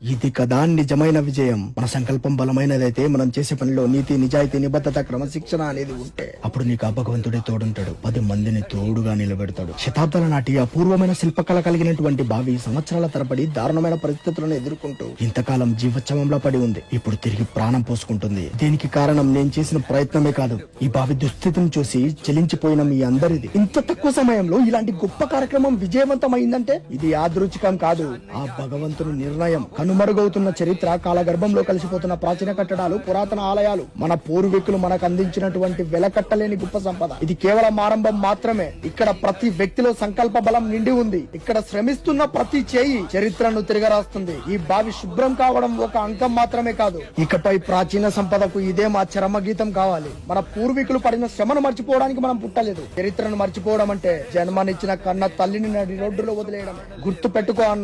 ఇది కదా నిజమైన విజయం. మన సంకల్పం బలమైనదైతే మనం చేసే పనిలో నీతి, నిజాయితీ, నిబద్ధత, క్రమశిక్షణ అనేది ఉంటే అప్పుడు నీకు ఆ భగవంతుడే తోడుంటాడు. 10 మందిని తోడుగా నిలబెడతాడు. శతాబ్దాల నాటి అపూర్వమైన శిల్పకళ కలిగినటువంటి బావి సంవత్సరాల తరబడి దారుణమైన పరిస్థితులను ఎదుర్కొంటూ ఇంతకాలం జీవోత్సవంలో పడి ఉంది. ఇప్పుడు తిరిగి ప్రాణం పోసుకుంటుంది. దీనికి కారణం నేను చేసిన ప్రయత్నమే కాదు, ఈ బావి దుస్థితిని చూసి చెలించిపోయిన మీ అందరిది. ఇంత తక్కువ సమయంలో ఇలాంటి గొప్ప కార్యక్రమం విజయవంతమైందంటే ఇది యాదృచ్ఛికం కాదు, ఆ భగవంతుని నిర్ణయం. కనుమరుగవుతున్న చరిత్ర, కాలగర్భంలో కలిసిపోతున్న ప్రాచీన కట్టడాలు, పురాతన ఆలయాలు, మన పూర్వీకులు మనకు అందించినటువంటి వెలకట్టలేని గొప్ప సంపద. ఇది కేవలం ఆరంభం మాత్రమే. ఇక్కడ ప్రతి వ్యక్తిలో సంకల్ప బలం నిండి ఉంది. ఇక్కడ శ్రమిస్తున్న ప్రతి చేయి చరిత్రను తిరగరాస్తుంది. ఈ బావి శుభ్రం కావడం ఒక అంకం మాత్రమే కాదు, ఇకపై ప్రాచీన సంపదకు ఇదే మా చరమ గీతం కావాలి. మన పూర్వీకులు పడిన శ్రమను మర్చిపోవడానికి మనం పుట్టలేదు. చరిత్రను మర్చిపోవడం అంటే జన్మనిచ్చిన కన్న తల్లిని నడి రోడ్డులో వదిలేయడం. గుర్తు పెట్టుకో అన్న.